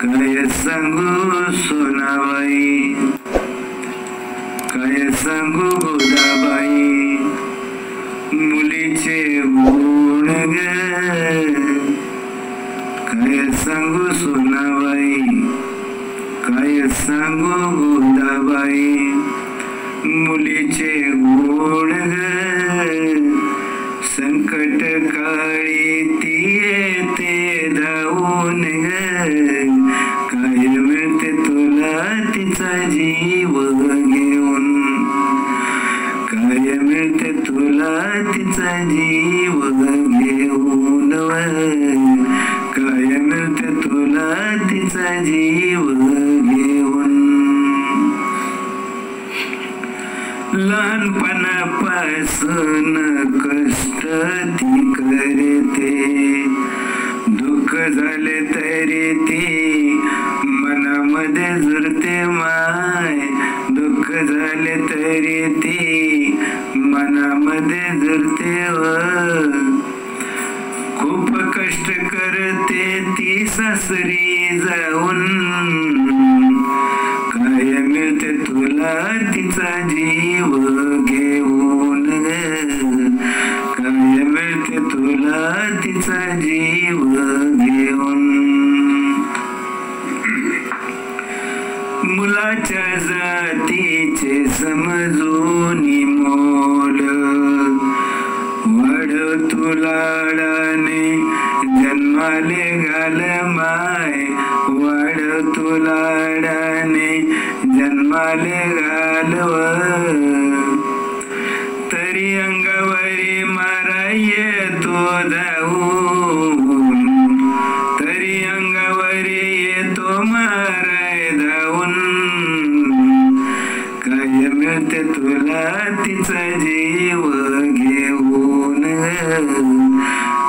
काय सांगू सोनाबाई, काय सांगू गोदाबाई, मुलीचे गुण ग. काय सांगू सोनाबाई, काय सांगू गोदाबाई, मुलीचे गुण ग. संकट काळी ती येते धावून ग. काय मिळते तुला तिचा जीव घेऊन, काय मिळते तुला तिचा जीव घेऊन, काय मिळते तुला तिचा जीव घेऊन. लहानपणापासून कष्ट ती करते, दुःख झाले तरी ती मनामध्ये जुरते माय. दुःख झाले तरी ती मनामध्ये जुरते खूप कष्ट करते ती सासरी जाऊन. काय मिळते तुला तिचा जीव घेऊन, काय मिळते तुला तिचा जीव घेऊन. मुलाच्या जातीचे समजून मोल, वाढ तुलाडाने जन्माले घाल माय. वाढ तुलाडाने जन्माले घालव, तरी अंगावरी मारा येतो धावून, तरी अंगावरी येतो माराय धावून. काय मिळते तुला तिचा जीव घेऊन,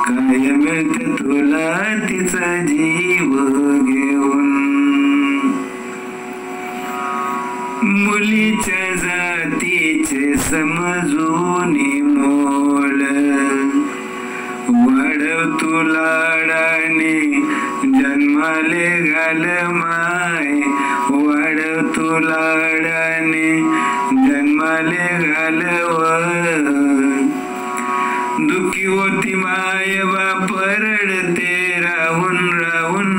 काय मिळते तुला तिचा जीव घेऊन. मुलीच्या जातीचे समजून मोल, वाढव तुलाडाने जन्माले घाल माय. वाढव तुलाडाने जन्माले घालव, दुखी होती माय बाप रडते राहून राहून.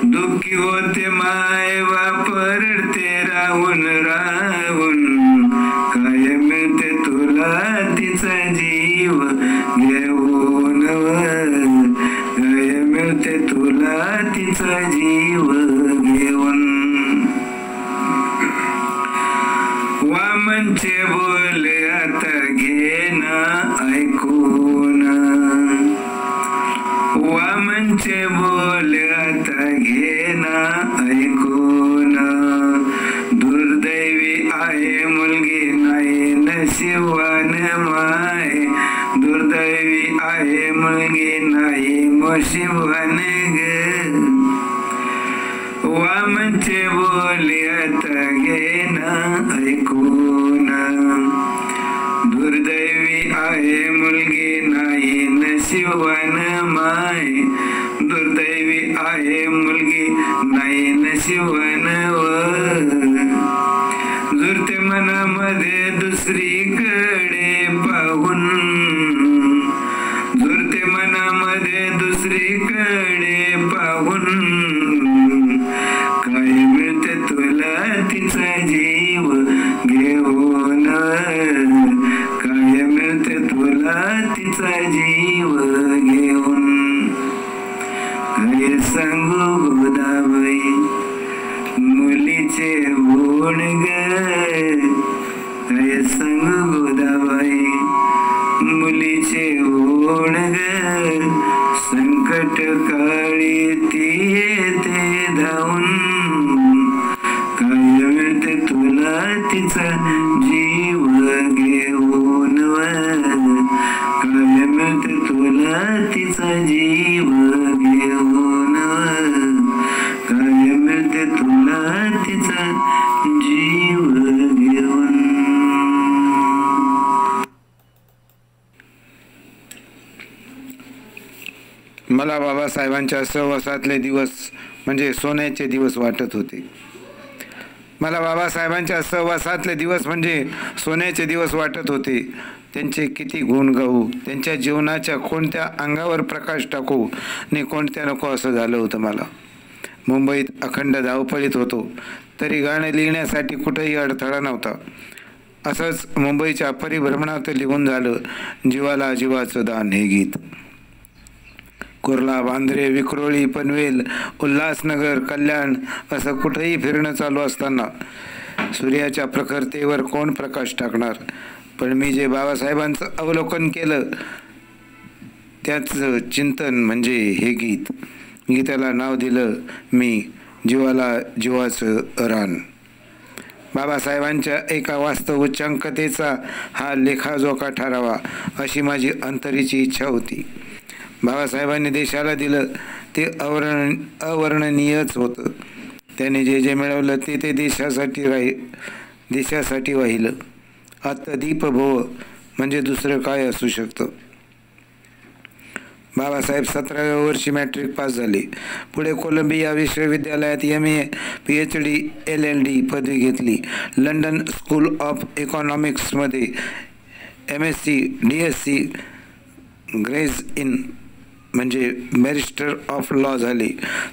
दुखी होते माय बाप रडते राहून राहून. काय मिळते तुला तिचा जीव घेऊन, काय मिळते तुला तिचा जीव घेऊन. वामनचे बोल आता घेना ऐकून, वामनचे बोल आता घेना ऐकून. दुर्दैवी आहे मुलगी नाही नशिबान माय. दुर्दैवी आहे मुलगी नाही नशिबान ग. वामनचे बोल आता घेना ऐकून. दुर्दैवी आहे मुलगी नाही नशिबान माय. दुर्दैवी आहे मुलगी नाही नशिबान जुरते मनामध्ये दुसरीकडे पाहून. जुरते मनामध्ये दुसरीकडे पाहून. काय मिळते तुला तिचा जीव घेऊन, काय मिळते तुला तिचा जीव घेऊन. काय सांगू गोदाबाई, मुलीचे गुण ग. काय सांगू गोदाबाई, मुलीचे गुण ग. संकट काळी ती येते धावून. काय मिळते तुला तिचा जीव घेऊन, काय मिळते तुला तिचा जीव घेऊन, काय मिळते तुला तिचा जीव घेऊन. मला मला बाबासाहेबांच्या सहवासातले दिवस म्हणजे सोन्याचे दिवस वाटत होते. मला बाबासाहेबांच्या सहवासातले दिवस म्हणजे सोन्याचे दिवस वाटत होते. त्यांचे किती गुण गाऊ, त्यांच्या जीवनाच्या कोणत्या अंगावर प्रकाश टाकू आणि कोणत्या नको असं झालं होतं मला. मुंबईत अखंड धावपळीत होतो तरी गाणं लिहिण्यासाठी कुठेही अडथळा नव्हता. असंच मुंबईच्या परिभ्रमणात लिहून झालं जीवाला जीवाचं दान हे गीत. कुर्ला, बांद्रे, विक्रोळी, पनवेल, उल्हासनगर, कल्याण असं कुठेही फिरणं चालू असताना सूर्याच्या प्रखरतेवर कोण प्रकाश टाकणार. पण मी जे बाबासाहेबांचं अवलोकन केलं त्याचं चिंतन म्हणजे हे गीत. गीताला नाव दिलं मी जीवाला जीवाचं रान. बाबासाहेबांच्या एका वास्तव उच्चांकतेचा हा लेखाजोखा ठरावा अशी माझी अंतरीची इच्छा होती. बाबासाहेबांनी देशाला दिलं ते अवर्णनीयच होतं. त्याने जे जे मिळवलं ते देशासाठी वाहिलं. अत्तदीप भव म्हणजे दुसरं काय असू शकतं. बाबासाहेब 17व्या वर्षी मॅट्रिक पास झाले. पुढे कोलंबिया विश्वविद्यालयात MA, PhD, LLD पदवी घेतली. लंडन स्कूल ऑफ इकॉनॉमिक्समध्ये MSc, DSc, ग्रेज इन म्हणजे बॅरिस्टर ऑफ लॉ झाले.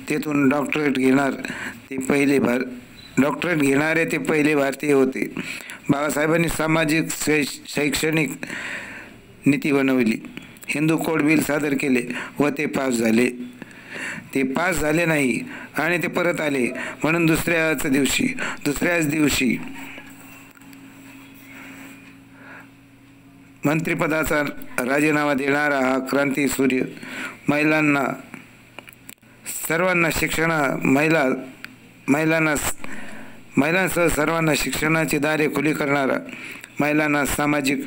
तेथून डॉक्टरेट घेणारे ते पहिले भारतीय होते. बाबासाहेबांनी सामाजिक शैक्षणिक नीती बनवली. हिंदू कोड बिल सादर केले व ते पास झाले. ते पास झाले नाही आणि ते परत आले म्हणून दुसऱ्याच दिवशी मंत्रिपदाचा राजीनामा देणारा हा क्रांती सूर्य, महिलांसह सर्वांना शिक्षणाची दारे खुली करणारा, महिलांना सामाजिक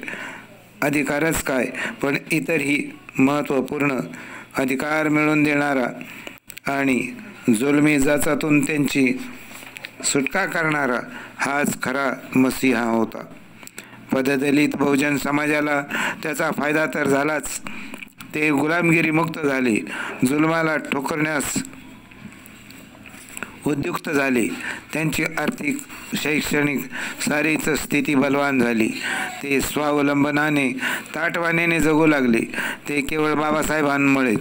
अधिकारच काय पण इतरही महत्त्वपूर्ण अधिकार मिळवून देणारा आणि जुलमी जाचातून त्यांची सुटका करणारा हाच खरा मसीहा होता. पददलित बहुजन समाजाला त्याचा फायदा तर झालाच, ते गुलामगिरी मुक्त झाले, जुलमाला ठोकरण्यास उद्युक्त झाले. त्यांची आर्थिक शैक्षणिक सारीच स्थिती बलवान झाली. ते स्वावलंबनाने ताठमानेने जगू लागले ते केवळ बाबासाहेबांमुळे.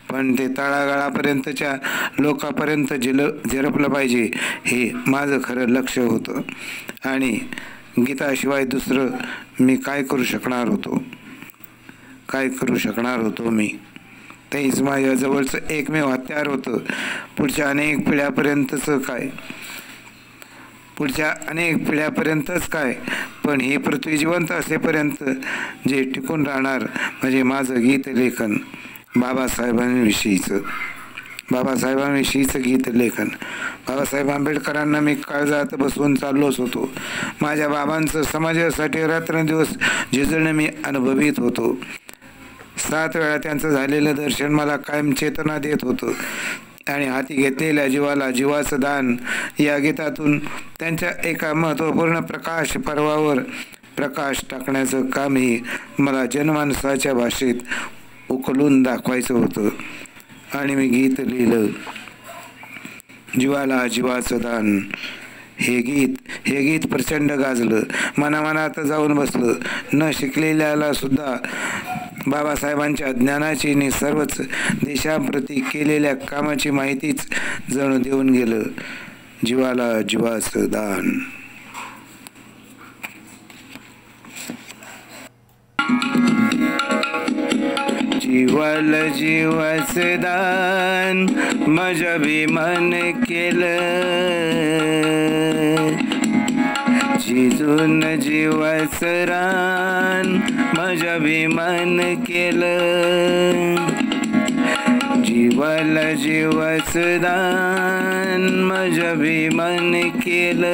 पण ते तळागाळापर्यंतच्या लोकांपर्यंत झिरपलं पाहिजे हे माझं खरं लक्ष होतं. आणि गीताशिवाय दुसरं मी काय करू शकणार होतो मी. तेच माझ्या जवळचं एकमेव हत्यार होतं. पुढच्या अनेक पिढ्यापर्यंतच काय पण ही पृथ्वी जिवंत असेपर्यंत जे टिकून राहणार म्हणजे माझं गीत लेखन, बाबासाहेबांविषयीचं गीत लेखन. बाबासाहेब आंबेडकरांना मी काळजात बसवून चाललोच होतो. माझ्या बाबांचं समाजासाठी रात्रंदिवस झिजणं मी अनुभवित होतो. 7 वेळा त्यांचं झालेलं दर्शन मला कायम चेतना देत होतं. आणि हाती घेतलेल्या जीवाला जीवाचं दान या गीतातून त्यांच्या एका महत्त्वपूर्ण प्रकाश पर्वावर प्रकाश टाकण्याचं कामही मला जनमानसाच्या भाषेत उकलून दाखवायचं होतं. आणि मी गीत लिहिलं जीवाला जीवाचं दान. हे गीत प्रचंड गाजलं, मनामनात जाऊन बसलं. न शिकलेल्याला सुद्धा बाबासाहेबांच्या ज्ञानाची आणि सर्वच देशाप्रती केलेल्या कामाची माहितीच जणू देऊन गेलं. जीवाला जीवाचं दान. जीवाला जीवाचं दान माझ्या विमान केलं, झिजून जीवाचं रान माझ्या विमान केलं. जीवाला जीवाचं दान माझ्या विमान केलं,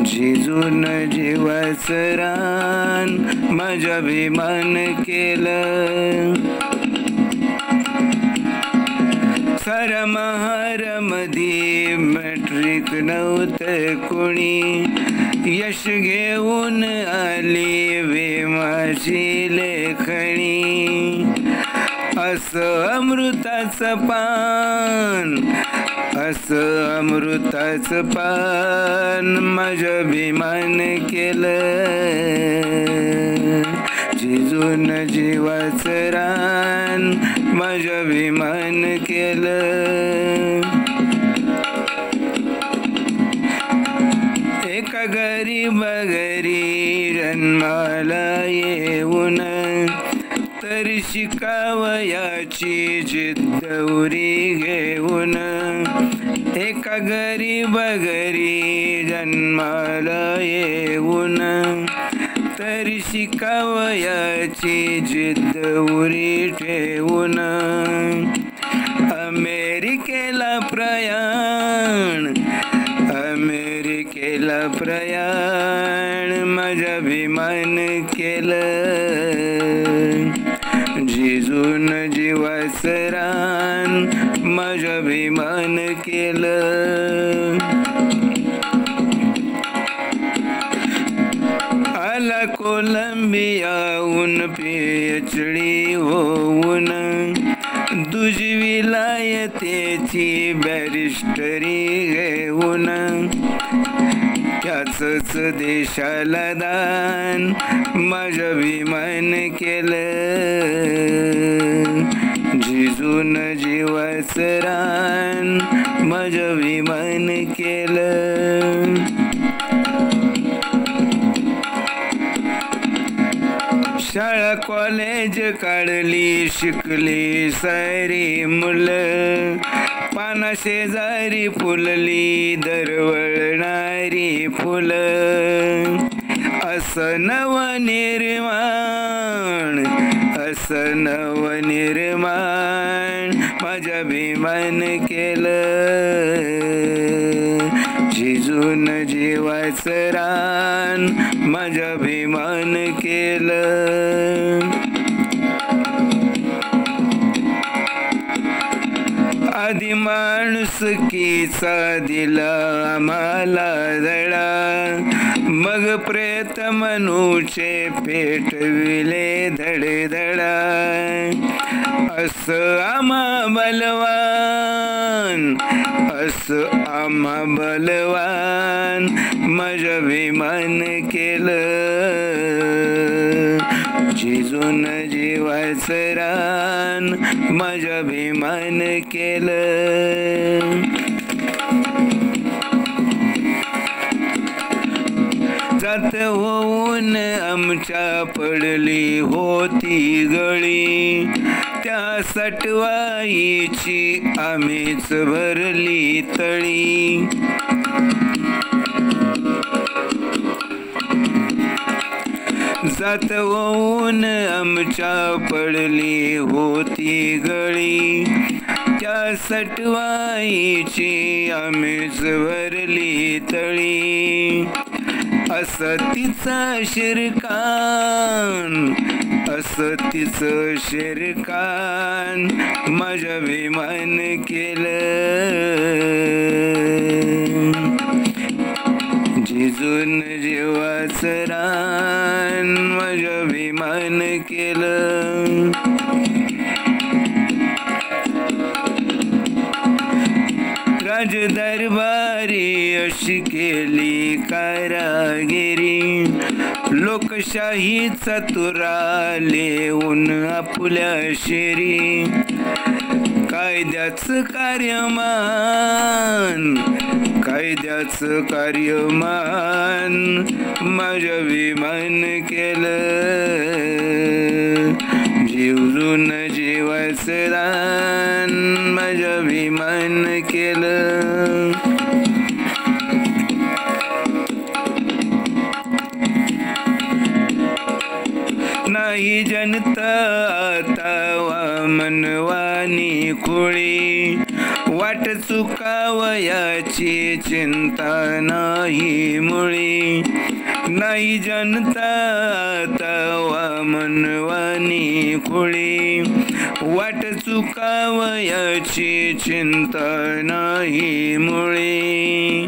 झिजून जीवाचं रान माझ्या विमान केलं. सारा महारामध्ये मॅट्रिक ठाऊक नव्हतं कुणी, यश घेऊन आली भीमाची लेखणी. असं अमृताचं पान, असं अमृताचं पान माझं भीमान केलं. जिजून जीवाचं रान माझं भीमान केलं. एका गरीब घरी जन्माला येऊन तरी शिकावयाची जिद्द उरी घेऊन. एका गरीब घरी जन्माला येऊन तरी शिकावयाची जिद्द उरी ठेवून. अमेरिकेला प्रयाण, अमेरिकेला प्रयाण माझं भीमान केलं. जिजून जीवाचं रान माझं भीमान केलं. आला कोलंबियाहून PhD होऊन, दुजी विलायतेची बॅरिस्टरी घेऊन. त्याचंच देशाला दान माझं भीमान केलं. जिजून जीवाचं रान माझं भीमान केलं. शाळा कॉलेज काढली, शिकली सारी मुलं. पाना शेजारी फुलली दरवळणारी फुलं. असं नवनिर्माण, असं नवनिर्माण माझं भीमान केलं. जिजून जीवाचं रान माझं भीमान केलं. आधी माणुसकीचा दिला आम्हाला धडा, मग प्रेत मनूचे पेटविले धडधडा. असं आम्हा बलवान, असं आम्हा बलवान माझं भीमान केलं. जिजून जीवाचं रान माझं भीमान केलं. जात होऊन आमच्या पडली होती गळी, त्या सटवाईची आम्हीच भरली तळी. जात होऊन आमच्या पडली होती गळी, त्या सटवाईची आम्हीच भरली तळी. असं तिचं शिरकान, असं तिचं शिरकान माझं भीमान केलं. जिजून जीवाचं रान माझं भीमान केलं. राजदरबारी अशी केली कारागिरी, लोकशाहीचा तुरा लेऊन आपल्या शिरी. कायद्याचं कार्यमान, कायद्याचं कार्यमान माझं भीमान केलं. जिजून जीवाचं दान माझं भीमान केलं. नाही जनता आता मनवानी खुळी, वाट चुकावयाची चिंता नाही मुळी, नाही जनता तवा मनवानी खुळी. वाट चुकावयाची चिंता नाही मुळी,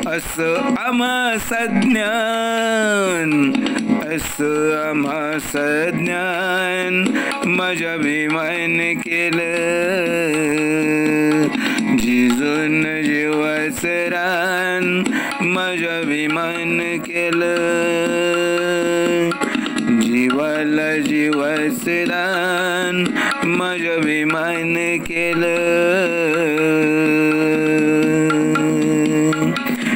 असं आम्हास ज्ञान, असं आम्हास ज्ञान. माझ्या अभिमान केलं जिजून जीवाचं रान, माझ्या अभिमान केलं जीवाला जीवाचं रान, माझ्या अभिमान केलं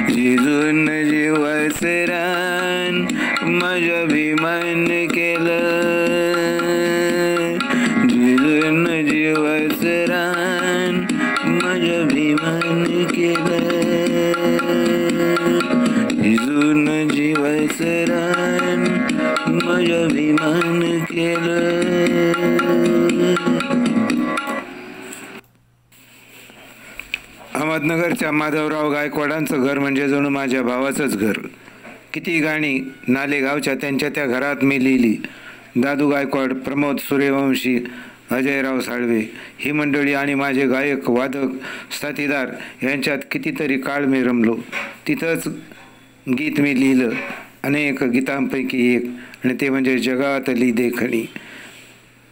जिजून जीवाचं रान, माझ्या अभिमान केलं जिजून जीवाचं रान, माझ्या अभिमान केलं जिजून जीवाचं रान, माझ्या अभिमान केलं. अहमदनगरच्या माधवराव गायकवाडांचं घर म्हणजे जणू माझ्या भावाचंच घर. किती गाणी नालेगावच्या त्यांच्या त्या घरात मी लिहिली. दादू गायकवाड, प्रमोद सूर्यवंशी, अजयराव साळवे ही मंडळी आणि माझे गायक वादक साथीदार यांच्यात कितीतरी काळ मी रमलो. तिथंच गीत मी लिहिलं, अनेक गीतांपैकी एक, आणि ते म्हणजे जगातली देखणी.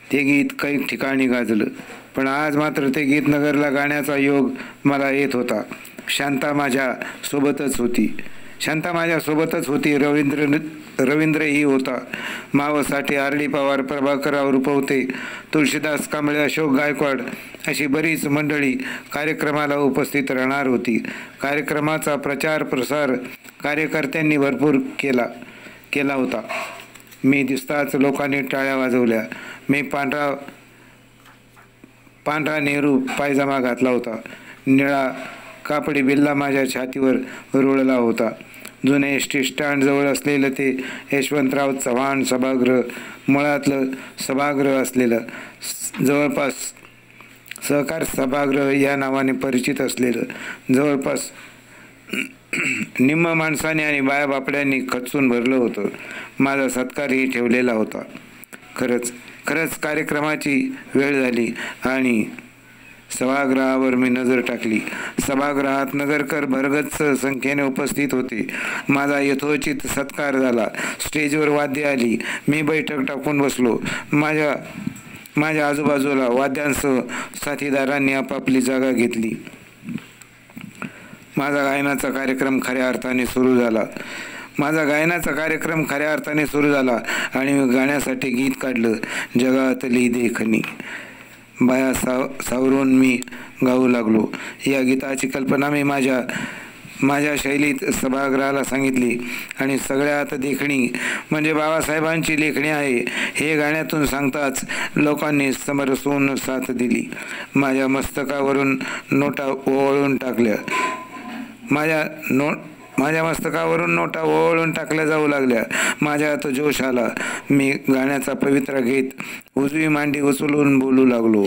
ते गीत काही ठिकाणी गाजलं, पण आज मात्र ते गीत नगरला गाण्याचा योग मला येत होता. शांता माझ्या सोबतच होती. रवींद्रही होता. मावसाठी आरडी पवार, प्रभाकरराव रुपवते, तुळशीदास कांबळे, अशोक गायकवाड अशी बरीच मंडळी कार्यक्रमाला उपस्थित राहणार होती. कार्यक्रमाचा प्रचार प्रसार कार्यकर्त्यांनी भरपूर केला होता. मी दिसताच लोकांनी टाळ्या वाजवल्या. मी पांढरा नेहरू पायजमा घातला होता. निळा कापडी बिल्ला माझ्या छातीवर रुळला होता. जुने एस टी स्टँडजवळ असलेलं ते यशवंतराव चव्हाण सभागृह, मुळातलं सभागृह असलेलं, जवळपास सहकार सभागृह या नावाने परिचित असलेलं, जवळपास निम्म माणसाने आणि बायाबापड्यांनी खचून भरलं होतं. माझा सत्कारही ठेवलेला होता. खरंच कार्यक्रमाची वेळ झाली आणि सभागृहावर मी नजर टाकली. सभागृहात नगरकर भरगच्च संख्येने उपस्थित होते. माझा यथोचित सत्कार झाला. स्टेजवर वाद्य आली. मी बैठक टाकून बसलो. माझ्या आजूबाजूला वाद्यांसह साथीदारांनी आपापली जागा घेतली. माझा गायनाचा कार्यक्रम खऱ्या अर्थाने सुरू झाला आणि मी गाण्यासाठी गीत काढलं, जगातली देखणी. बाया सावरून मी गाऊ लागलो. या गीताची कल्पना मी माझ्या शैलीत सभागृहाला सांगितली आणि सगळ्यात देखणी म्हणजे बाबासाहेबांची लेखणी आहे हे गाण्यातून सांगताच लोकांनी समरसून साथ दिली. माझ्या मस्तकावरून नोटा ओवाळून टाकल्या जाऊ लागल्या. माझ्यात जोश आला. मी गाण्याचा पवित्रा घेत उजवी मांडी उचलून बोलू लागलो.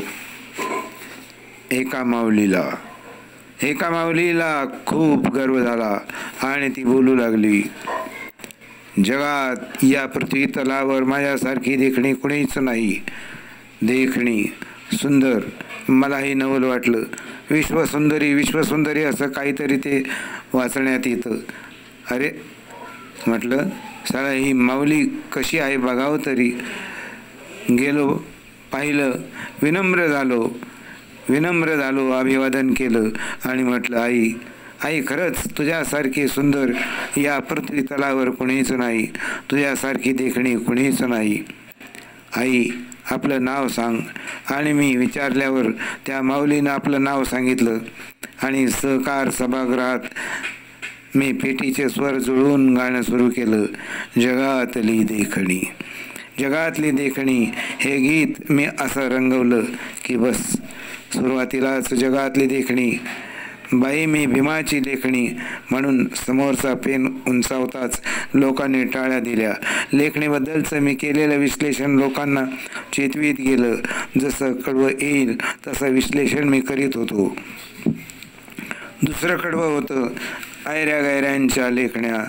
एका माऊलीला खूप गर्व झाला आणि ती बोलू लागली, जगात या पृथ्वी तलावर माझ्यासारखी देखणी कुणीच नाही. देखणी सुंदर, मलाही नवल वाटलं. विश्वसुंदरी असं काहीतरी ते वाचण्यात येतं. अरे म्हटलं, साला ही माऊली कशी आहे बघावं तरी. गेलो, पाहिलं, विनम्र झालो, अभिवादन केलं आणि म्हटलं, आई खरंच तुझ्यासारखी सुंदर या पृथ्वी तलावर कुणीच नाही. तुझ्यासारखी देखणी कुणीच नाही. आई आपलं नाव सांग. आणि मी विचारल्यावर त्या माऊलीनं आपलं नाव सांगितलं आणि सहकार सभागृहात मी पेटीचे स्वर जुळवून गाणं सुरू केलं. जगातली देखणी हे गीत मी असं रंगवलं की बस. सुरुवातीलाच जगातली देखणी बाई मी भीमाची लेखणी म्हणून समोरचा पेन उंचावताच लोकांनी टाळ्या दिल्या. लेखणीबद्दलचं मी केलेलं विश्लेषण लोकांना चेतवीत गेलं. जसं कडवं येईल तसं विश्लेषण मी करीत होतो. दुसरं कडवं होतं ऐऱ्या गैऱ्यांच्या लेखण्या.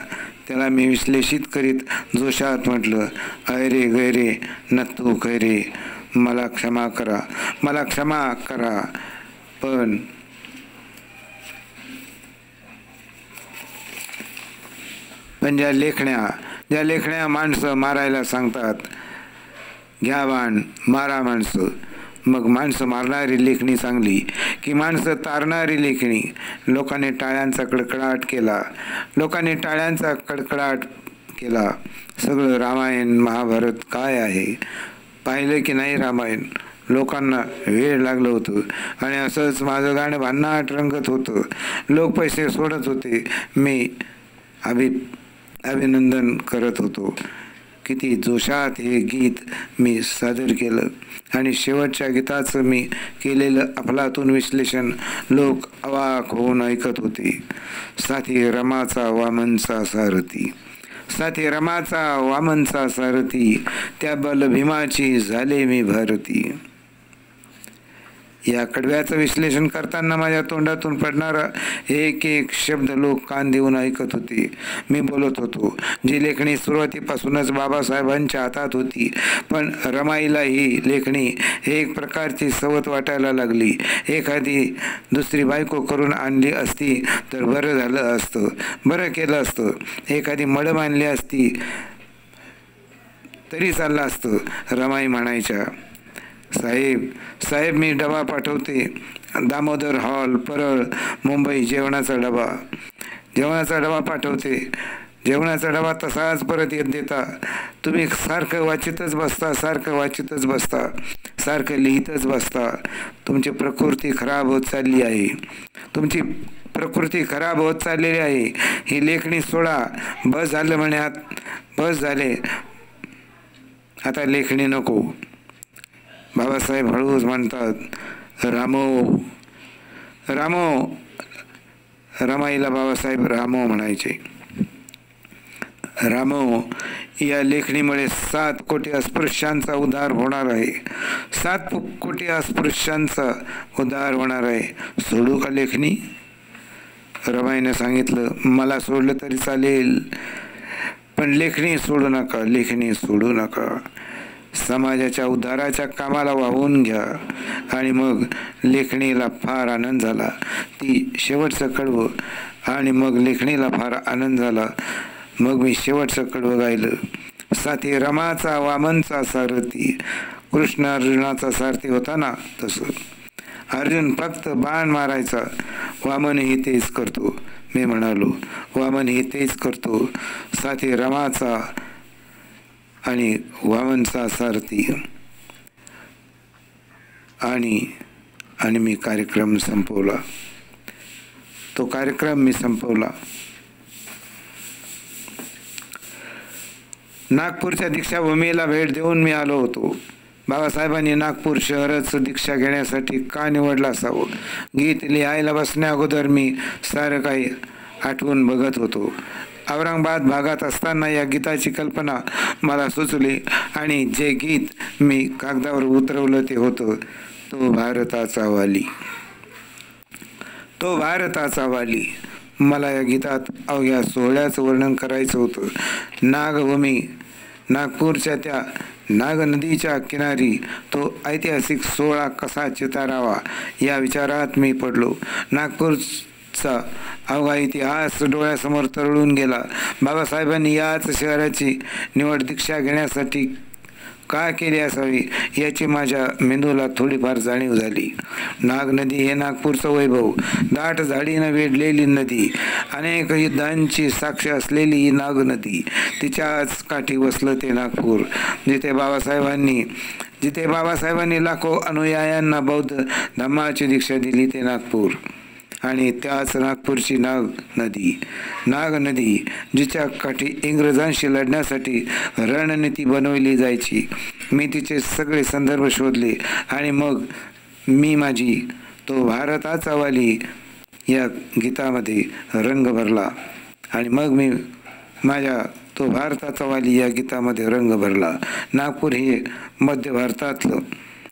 त्याला मी विश्लेषित करीत जोशात म्हटलं, ऐरे गैरे नत्तू खैरे, मला क्षमा करा, मला क्षमा करा. पण ज्या लेखण्या माणसं मारायला सांगतात, घ्या बाण मारा माणसं, मग माणसं मारणारी लेखणी चांगली की माणसं तारणारी लेखणी? लोकांनी टाळ्यांचा कडकडाट केला. सगळं रामायण महाभारत काय आहे पाहिलं की नाही रामायण? लोकांना वेळ लागलं होतं आणि असंच माझं गाणं भन्नाट रंगत होतं. लोक पैसे सोडत होते, मी अभिनंदन करत होतो. किती जोशात हे गीत मी सादर केलं आणि शेवटच्या गीताचं मी केलेलं अफलातून विश्लेषण लोक अवाक होऊन ऐकत होते. साथी रमाचा वामनचा सारथी, त्या बल भीमाची झाले मी भारती. या कडव्याचं विश्लेषण करताना माझ्या तोंडातून पडणारा एक एक शब्द लोक कान देऊन ऐकत होते. मी बोलत होतो, जी लेखणी सुरुवातीपासूनच बाबासाहेबांच्या हातात होती, पण रमाईला ही लेखणी एक प्रकारची सवत वाटायला लागली. एखादी दुसरी बायको करून आणली असती तर बरं केलं असतं. एखादी मडम आणली असती तरी चाललं असतं. रमाई म्हणायच्या, साहेब मी डबा पाठवते, दामोदर हॉल परळ मुंबई, जेवणाचा डबा पाठवते. जेवणाचा डबा तसाच परत येत देता. तुम्ही सारखं वाचितच बसता, सारखं लिहितच बसता. तुमची प्रकृती खराब होत चाललेली आहे. ही लेखणी सोडा, बस झाले, आता लेखणी नको. बाबासाहेब हळूच म्हणतात, रामो. रमाईला बाबासाहेब रामो म्हणायचे. रामो, या लेखणीमुळे 7 कोटी अस्पृश्यांचा उद्धार होणार आहे. 7 कोटी अस्पृश्यांचा उद्धार होणार आहे. सोडू का लेखणी? रमाईने सांगितलं, मला सोडलं तरी चालेल, पण लेखणी सोडू नका. समाजाच्या उद्धाराच्या कामाला वाहून घ्या. आणि मग लेखणीला फार आनंद झाला. ती शेवटचं कडवं आणि मग लेखणीला फार आनंद झाला. मग मी शेवटचं कडवं गायलं. साथी रमाचा वामनचा सारथी, कृष्ण अर्जुनाचा सारथी होता ना तसं. अर्जुन फक्त बाण मारायचा, वामनही तेच करतो. मी म्हणालो, वामनही तेच करतो. साथी रमाचा आणि वामनचा सारथी. आणि मी कार्यक्रम संपवला. तो कार्यक्रम मी संपवला. नागपूरच्या दीक्षाभूमीला भेट देऊन मी आलो होतो. बाबासाहेबांनी नागपूर शहरच दीक्षा घेण्यासाठी का निवडलं असावं? गीत लिहायला बसण्या अगोदर मी सारं काही आठवून बघत होतो. औरंगाबाद भागात असताना या गीताची कल्पना मला सुचली आणि जे गीत मी कागदावर उतरवलं ते होतं, तो भारताचा वाली. मला या गीतात अवघ्या सोहळ्याचं वर्णन करायचं होतं. नागभूमी, नागपूरच्या त्या नाग नदीच्या किनारी तो ऐतिहासिक सोहळा कसा चितारावा या विचारात मी पडलो. नागपूरचा अवघा इतिहास डोळ्यासमोर तरळून गेला. बाबासाहेबांनी याच शहराची निवड दीक्षा घेण्यासाठी का केली असावी याची माझ्या मेंदूला थोडीफार जाणीव झाली. नाग नदी हे नागपूरचं वैभव, दाट झाडीनं वेढलेली नदी, अनेक युद्धांची साक्ष असलेली ही नाग नदी, तिच्याच काठी वसलं ते नागपूर, जिथे बाबासाहेबांनी लाखो अनुयायांना बौद्ध धम्माची दीक्षा दिली ते नागपूर. आणि त्याच नागपूरची नाग नदी जिच्या काठी इंग्रजांशी लढण्यासाठी रणनीती बनवली जायची. मी तिचे सगळे संदर्भ शोधले आणि मग मी माझी तो भारताचा वाली या गीतामध्ये रंग भरला आणि मग मी माझ्या तो भारताचा वाली या गीतामध्ये रंग भरला. नागपूर हे मध्य भारतातलं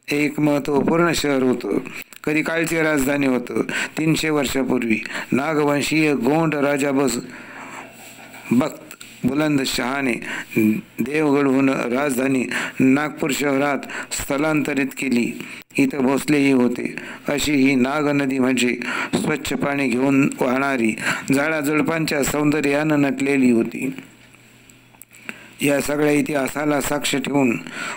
एक महत्त्वपूर्ण शहर होतं. कधी काळची राजधानी होतं. 300 वर्षापूर्वी नागवंशीय गोंड राजा बख्त बुलंद शहाने देवगडहून राजधानी नागपूर शहरात स्थलांतरित केली. इथं भोसलेही होते. अशी ही नाग नदी म्हणजे स्वच्छ पाणी घेऊन वाहणारी, झाडाझुडपांच्या सौंदर्यानं नटलेली होती. या सगळ्या इतिहासाला साक्ष ठेवून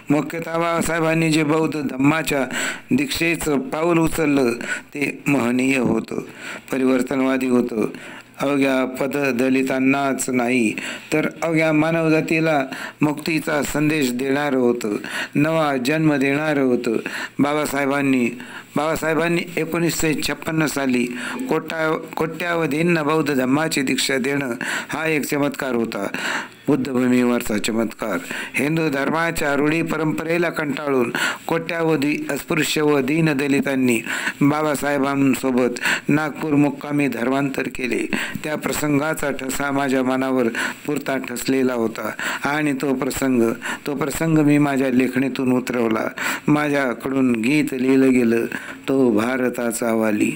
मुख्यतः बाबासाहेबांनी जे बौद्ध धम्माच्या दीक्षेचं पाऊल उचललं ते महनीय होतं, परिवर्तनवादी होतं. अवघ्या पददलितांनाच नाही तर अवघ्या मानवजातीला मुक्तीचा संदेश देणारं होतं, नवा जन्म देणारं होतं. बाबासाहेबांनी 1956 साली कोट्यावधींना बौद्ध धम्माची दीक्षा देणं हा एक चमत्कार होता, बुद्धभूमीवरचा चमत्कार. हिंदू धर्माच्या रूढी परंपरेला कंटाळून कोट्यावधी अस्पृश्य व दीनदलितांनी बाबासाहेबांसोबत नागपूर मुक्कामी धर्मांतर केले. त्या प्रसंगाचा ठसा माझ्या मनावर पुरता ठसलेला होता आणि तो प्रसंग मी माझ्या लेखणीतून उतरवला. माझ्याकडून गीत लिहिलं गेलं, तो भारताचा वाली.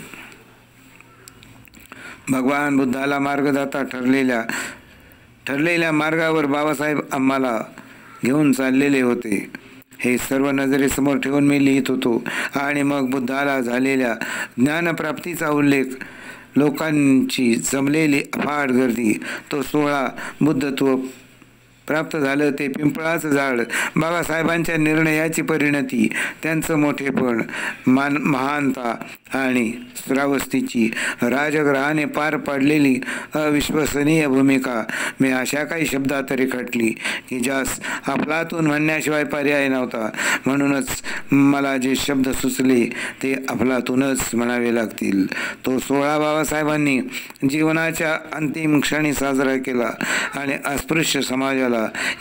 भगवान बुद्धाला मार्गदाता ठरलेल्या मार्गावर बाबासाहेब आम्हाला घेऊन चाललेले होते. हे सर्व नजरेसमोर ठेवून मी लिहित होतो. आणि मग बुद्धाला झालेल्या ज्ञानप्राप्तीचा उल्लेख, लोकांची जमलेली अफाट गर्दी, तो सोहळा, बुद्धत्व प्राप्त झालं ते पिंपळाचं झाड, बाबासाहेबांच्या निर्णयाची परिणती, त्यांचं मोठेपण, महानता आणि श्रावस्तीची राजगृहाने पार पाडलेली अविश्वसनीय भूमिका मी अशा काही शब्दात रेखाटली की ज्यास अफलातून म्हणण्याशिवाय पर्याय नव्हता. म्हणूनच मला जे शब्द सुचले ते अफलातूनच म्हणावे लागतील. तो सोहळा बाबासाहेबांनी जीवनाच्या अंतिम क्षणी साजरा केला आणि अस्पृश्य समाजाला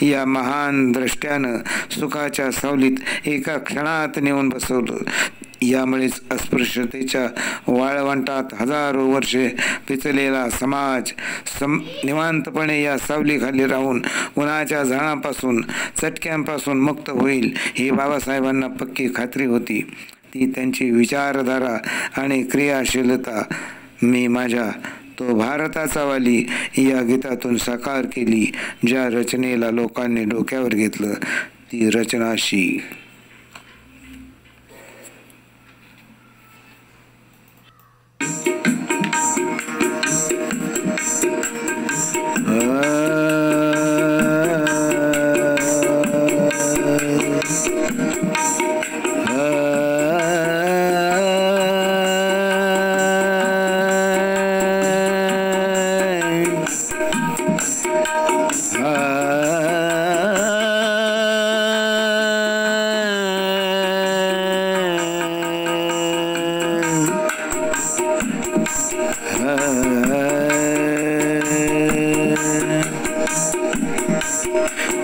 या महान द्रष्ट्यानं सुखाच्या सावलीत एका क्षणात नेऊन बसवलं. यामुळेच अस्पृश्यतेच्या वाळवंटात हजारो वर्षे पिचलेला समाज निवांतपणे या सावलीखाली राहून उन्हाच्या झाडांपासून, चटक्यांपासून मुक्त होईल ही बाबासाहेबांना पक्की खात्री होती. ती त्यांची विचारधारा आणि क्रियाशीलता मी माझ्या तो भारताचा वाली या गीतातून साकार केली. ज्या रचनेला लोकांनी डोक्यावर घेतलं ती रचना अशी.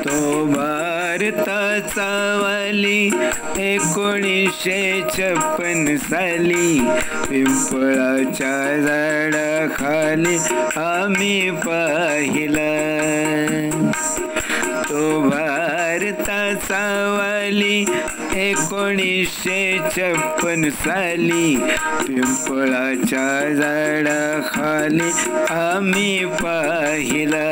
तो भारताचा वाली 1956 साली पिंपळाच्या झाडाखाली आम्ही पाहिला. तो भारताचा वाली 1956 साली पिंपळाच्या झाडाखाली आम्ही पाहिला.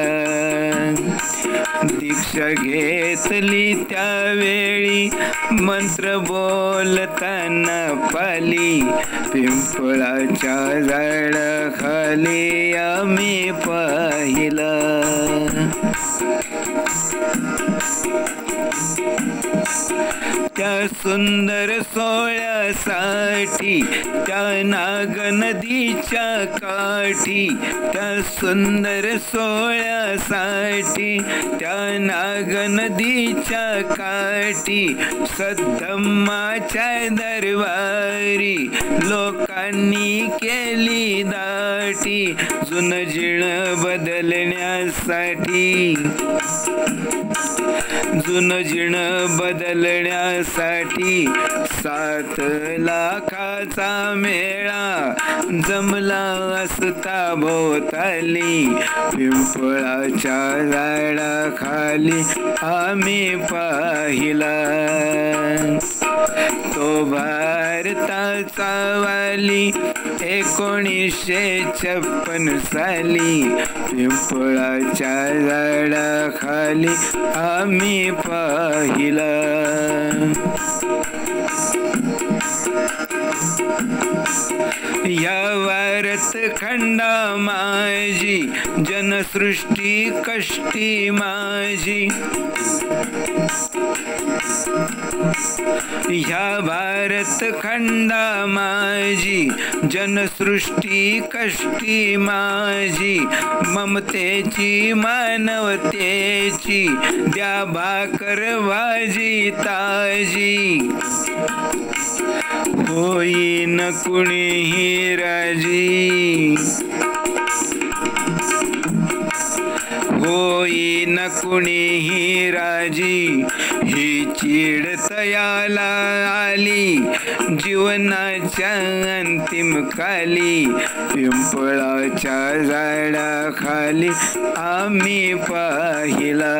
दीक्षा घेतली त्यावेळी मंत्र बोलताना पाली पिंपळाच्या झाडाखाली आम्ही पाहिला. त्या सुंदर सोहळ्यासाठी त्या नाग नदीच्या काठी, त्या सुंदर सोहळ्यासाठी त्या नाग नदीच्या काठी सद्धम्माच्या दरबारी लोकांनी केली दाटी जुनं जीर्ण बदलण्यासाठी. जुनं जीण बदलण्यासाठी 7 लाखाचा मेळा जमला असता भोवताली. पिंपळाच्या झाडाखाली आम्ही पाहिला तो भारताचा वाली 1956 साली. पिंपळाच्या झाडाखाली आम्ही पाहिला. या भारत खंडा माझी जनसृष्टी कष्टी माझी. ह्या भारत खंडा माझी जनसृष्टी कष्टी माझी. ममतेची मानवतेची द्या भाकर भाजी ताजी. होईन कुणीही राजी होईन कुणीही राजी. ही चीड तयाला आली जीवनाच्या अंतिम काली. पिंपळाच्या झाडाखाली आम्ही पाहिला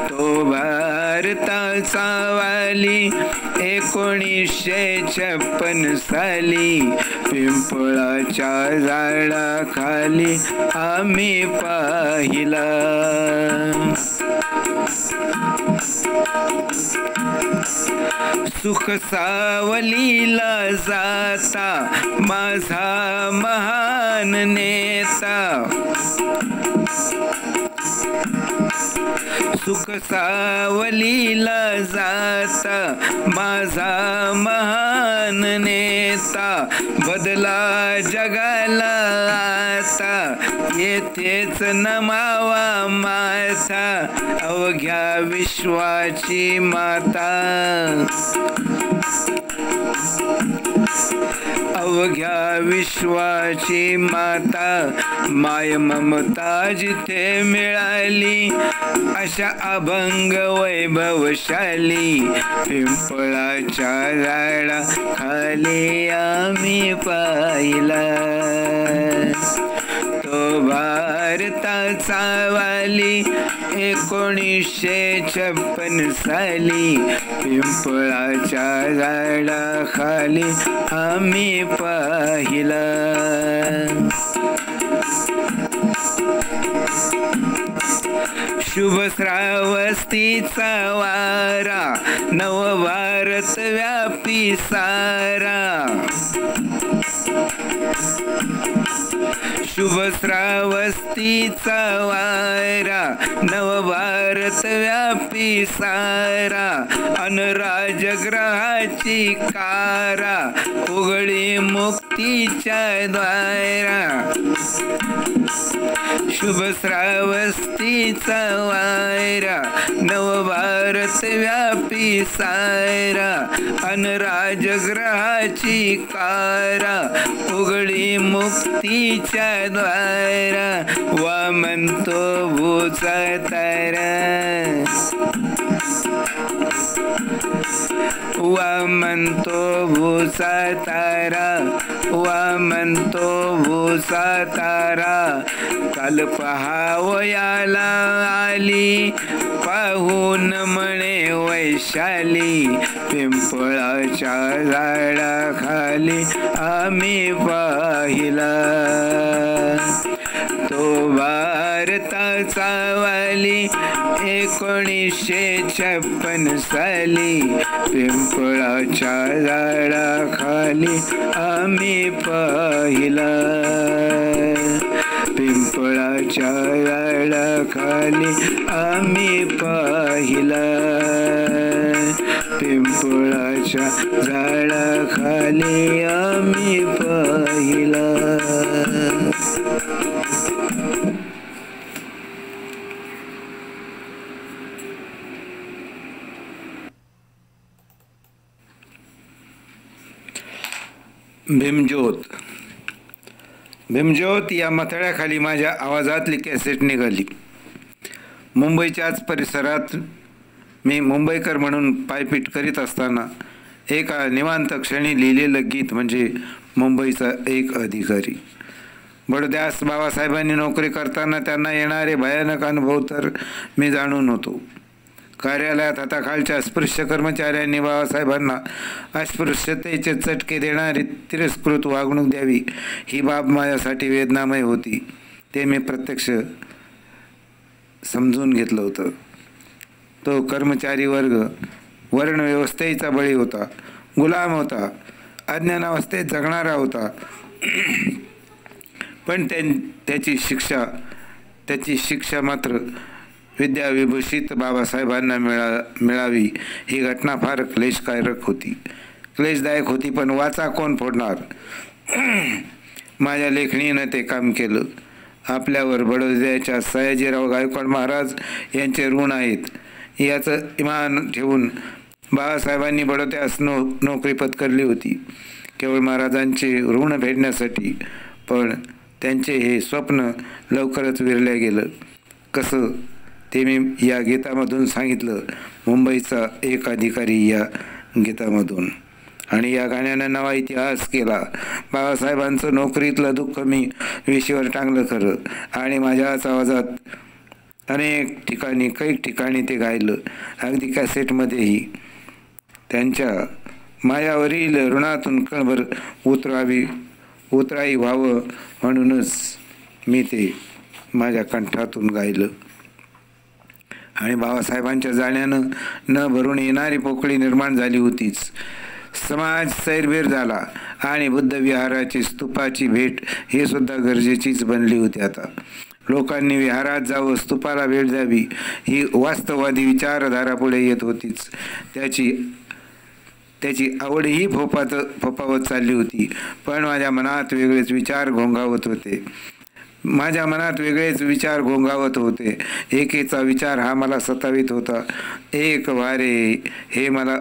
तो भारताचा वाली 1956 साली. पिंपळाच्या झाडाखाली आम्ही पाहिला. सुख सावलीला जाता माझा महान नेता. सुख सावलीला जाता माझा महान नेता. बदला जगाला आता येथेच नमावा माथा. अवघ्या विश्वाची माता अवघ्या विश्वाची माता. माय ममता जिथे मिळाली अशा अभंग वैभवशाली. पिंपळाच्या झाडाखाली आम्ही पाहिला तो भारताचा वाली 1956 साली. पिंपळाच्या झाडाखाली आम्ही पाहिला. शुभ श्रावस्तीचा वारा नवभारत व्यापी सारा. शुभ श्रावस्तीचा वारा नवभारत व्यापी सारा. अन राजग्रहाची कारा उघडी मुक्तीच्या द्वारा. शुभ श्रावस्तीचा वारा नवभारत व्यापी सारा. अन राजग्रहाची कारा उघडी मुक्तीच्या द्वारा. वामनतो भूचा तारा वामनतो भूचा तारा. वामनतो भूचा तारा. काल पहावयाला आली पाहून म्हणे वैशाली. पिंपळाच्या झाडाखाली आम्ही पाहिला तो भारताचा वाली 1956 साली. पिंपळाच्या झाडाखाली आम्ही पाहिला पिंपळाच्या झाडाखाली आम्ही पाहिला. पिंपळाच्या झाडाखाली आम्ही पाहिला. भीमज्योत. भीमज्योत या मथळ्याखाली माझ्या आवाजातली कॅसेट निघाली. मुंबईच्याच परिसरात मी मुंबईकर म्हणून पायपीट करीत असताना एका निवांत क्षणी लिहिलेलं गीत म्हणजे मुंबईचा एक अधिकारी. बडोद्यास बाबासाहेबांनी नोकरी करताना त्यांना येणारे भयानक अनुभव तर मी जाणून होतो. कार्यालयात हाताखालच्या अस्पृश्य कर्मचाऱ्यांनी बाबासाहेबांना अस्पृश्यतेचे चटके देणारी तिरस्कृत वागणूक द्यावी ही बाब माझ्यासाठी वेदनामय होती. ते मी प्रत्यक्ष समजून घेतलं होतं. तो कर्मचारी वर्ग वर्णव्यवस्थेचा बळी होता, गुलाम होता, अज्ञानावस्थेत जगणारा होता. पण त्याची शिक्षा मात्र विद्याविभूषित बाबासाहेबांना मिळावी ही घटना फार क्लेशदायक होती. पण वाचा कोण फोडणार? माझ्या लेखणीनं ते काम केलं. आपल्यावर बडोद्याच्या सयाजीराव गायकवाड महाराज यांचे ऋण आहेत याचं इमान ठेवून बाबासाहेबांनी बडोद्यास नोकरी पत्करली होती, केवळ महाराजांचे ऋण फेडण्यासाठी. पण त्यांचे हे स्वप्न लवकरच विरले गेलं. कसं ते मी या गीतामधून सांगितलं, मुंबईचा एक अधिकारी या गीतामधून. आणि या गाण्यानं नवा इतिहास केला. बाबासाहेबांचं नोकरीतलं दुःख मी विषयावर टांगलं खरं, आणि माझ्याच आवाजात कैक ठिकाणी ते गायलं, अगदी कॅसेटमध्येही. त्यांच्या मायावरील ऋणातून कणभर उतराई व्हावं म्हणूनच मी ते माझ्या कंठातून गायलं. आणि बाबासाहेबांच्या जाण्यानं न भरून येणारी पोकळी निर्माण झाली होतीच. समाज सैरभैर झाला आणि बुद्ध विहाराची स्तूपाची भेट हे सुद्धा गरजेचीच बनली होती. आता लोकांनी विहारात जावं, स्तूपाला भेट द्यावी ही वास्तववादी विचारधारा पुढे येत होतीच. त्याची आवडही फोपावत चालली होती. पण माझ्या मनात वेगळेच विचार घोंगावत होते. एकेचा विचार हा मला सतावित होता. एक वारे हे मला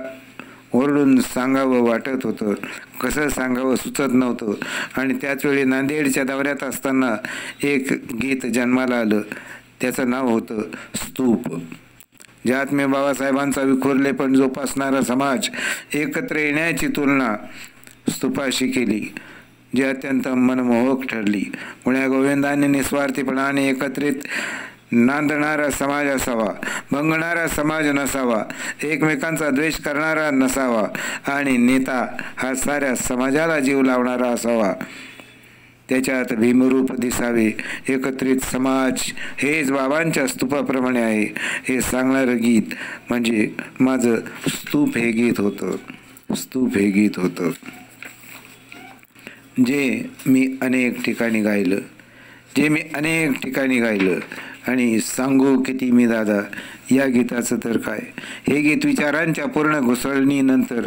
ओरडून सांगावं वाटत होतं, कसं सांगावं सुचत नव्हतं. आणि त्याचवेळी नांदेडच्या दौऱ्यात असताना एक गीत जन्माला आलं. त्याचं नाव होतं स्तूप, ज्यात मी बाबासाहेबांचा विखुरले पण जोपासणारा समाज एकत्र येण्याची तुलना स्तूपाशी केली, जी अत्यंत मनमोहक ठरली. पुण्या गोविंदांनी निस्वार्थीपणाने एकत्रित नांदणारा समाज असावा, भंगणारा समाज नसावा, एकमेकांचा द्वेष करणारा नसावा, आणि नेता हा साऱ्या समाजाला जीव लावणारा असावा. त्याच्यात भीमरूप दिसावे. एकत्रित समाज हेच बाबांच्या स्तूपाप्रमाणे आहे हे सांगणारं गीत म्हणजे माझं स्तूप हे गीत होतं, जे मी अनेक ठिकाणी गायलं. आणि सांगू किती मी दादा या गीताचं तर काय, हे गीत विचारांच्या पूर्ण घुसळणीनंतर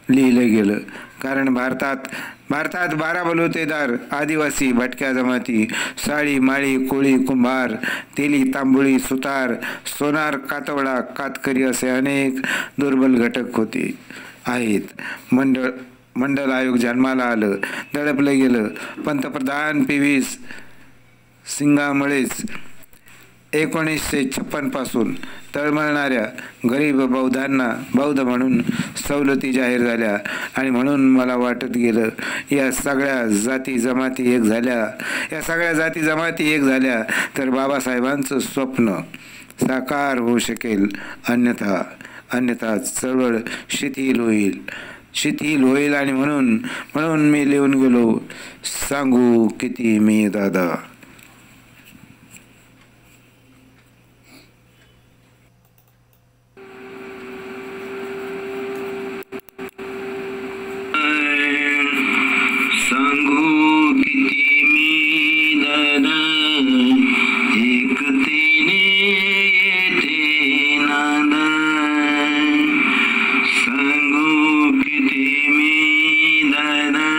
लिहिलं गेलं. कारण भारतात 12 बलुतेदार, आदिवासी, भटक्या जमाती, साळी, माळी, कोळी, कुंभार, तेली, तांबुळी, सुतार, सोनार, कातवडा, कातकरी असे अनेक दुर्बल घटक आहेत. मंडल आयोग जन्माला आलं, दडपलं गेलं. पंतप्रधान PV सिंगामुळेच 1956 पासून तळमळणाऱ्या गरीब बौद्धांना बौद्ध म्हणून सवलती जाहीर झाल्या. आणि म्हणून मला वाटत गेलं या सगळ्या जाती जमाती एक झाल्या तर बाबासाहेबांचं स्वप्न साकार होऊ शकेल. अन्यथा चळवळ शिथिल होईल. आणि म्हणून मी लिहून गेलो, सांगू किती मी दादा. सांगू किती मी दादा, एकतेने येते नादा. सांगू किती मी दादा,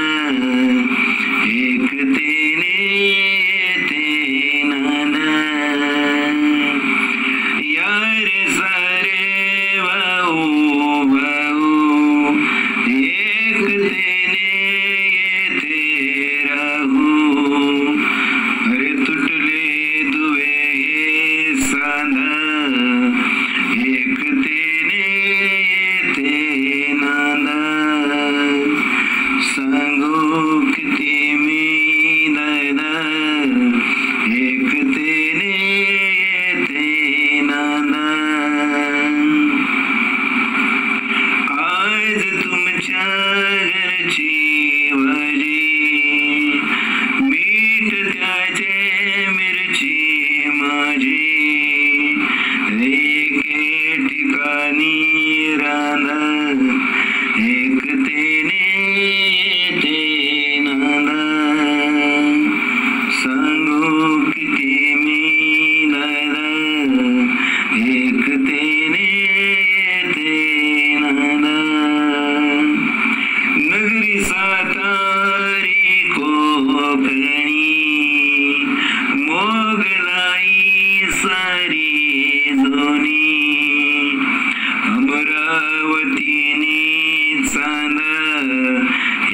एकतेने चांद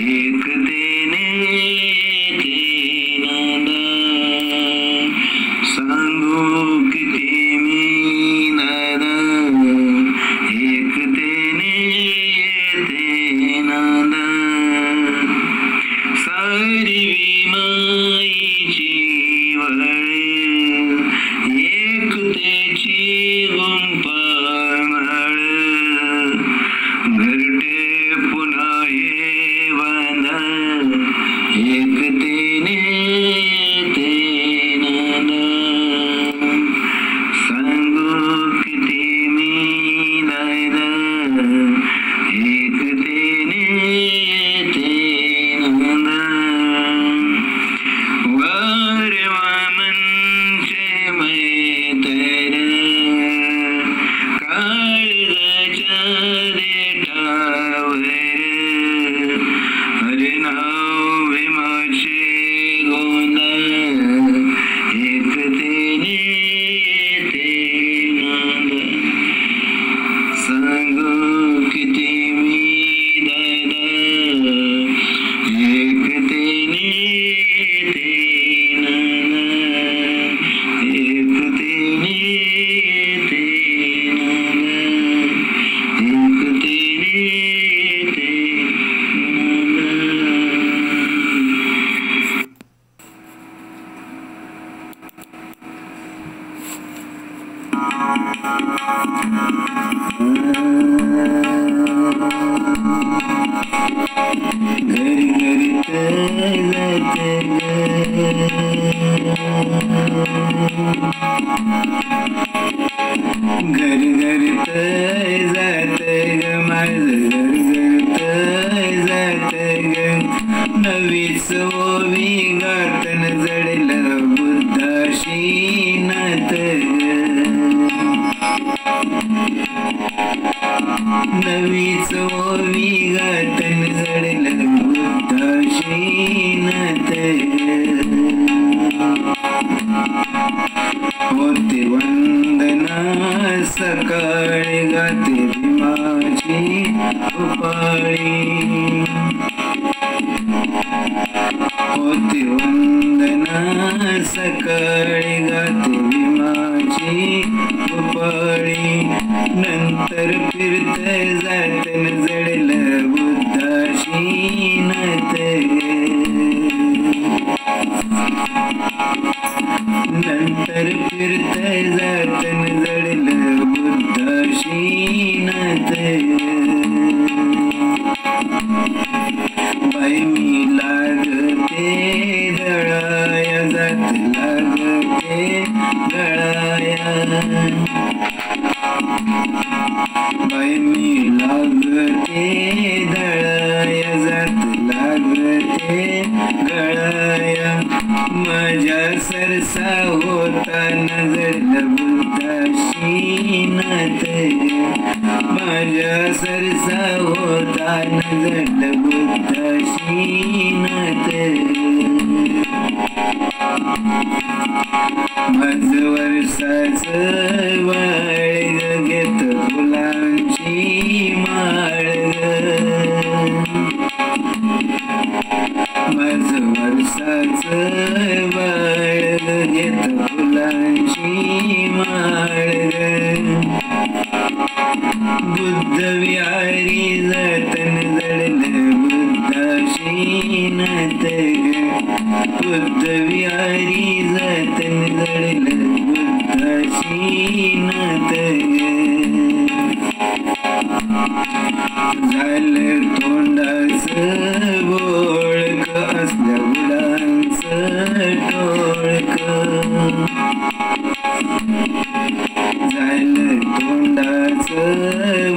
एकतेने येते नांद सांगू किती मी दादा एकतेने येते नांद सारी माईची वळ एकतेची गुंफाळ घरटे पुन्हा हे बांध एकतेने येते नांद सांगू किती मी दादा एकतेने येते नांद वारे वामनचे मैतर काळजाच्या देठावर हरे नाव भीमाचे गोंद एकतेने येते नांद सांगू किती मी दादा एकतेने येते नांद एकतेने येते नांद एकतेने येते नांद घरी घरी जाते घरी घरी जाते ग माझं घरी जाते ग नवीच ओवी गातन जडलं बुद्धाशी नात नवीच ओवी गातन जडलं बुद्धाशी नात होते वंदना सकाळी गाते भीमाची उपाळी होते वंदना सकाळी गाते भीमाची उपाळी नंतर फिरत जातन जडलं बुद्धाशी नात नंतर फिरत जातन जडलं बुद्धाशी नात बाई मी लागते दळाया जात लागते गळाया बाई मी लागते दळाया जात लागते गळाया माझ्या सरसा होता नजर बुद्धाशी नात माझ्या सरसा होता नजर बुद्धाशी नात माझ वर्षाच वाळ घेत फुलांची माळ माझ वर्षाच वाळ घेत फुलांची माळ बुद्ध विहारी जतन जडलं बुद्धाशी नात बुद्ध विहारी जतन जडलं बुद्धाशी नात झालं तोंडाचं बोळक असल्या बुडांचं टोळक झालं तोंडाचं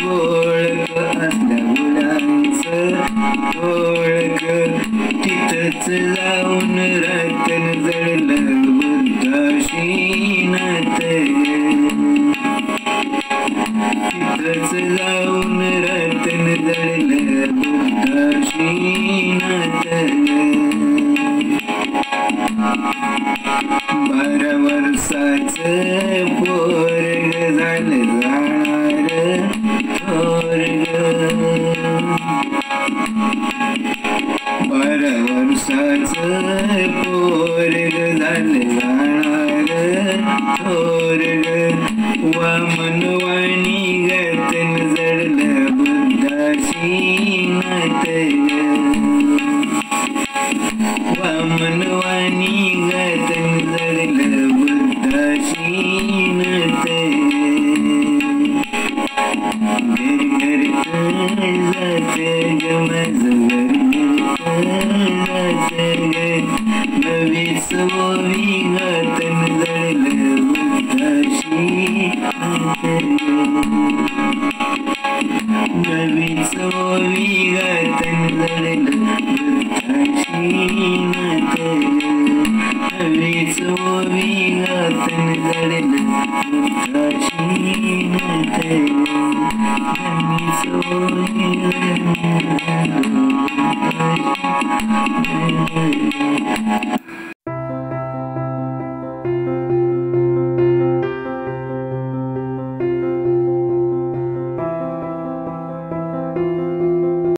बोळक असल्या बुडांचं टोळक तिथंच जाऊन रतन जडलं बुद्धाशी नात तिथंच जाऊन रतन जडलं बुद्धाशी नात 12 वर्षाचं पोरग झालं जाणार थोरग 12 वर्षाचं पोरग झालं जाणार थोर वामनवाणी गतन जडलं बुद्धाशी नात वामनवाणी गतन जडलं बुद्धाशी नात घर जात गमज नवीच ओवी गतन जडलं बुद्धाशी नवीच ओवी गतन जडलं बुद्धाशी नात नवीच ओवी गतन जडलं बुद्धाशी नात नवीच ओवी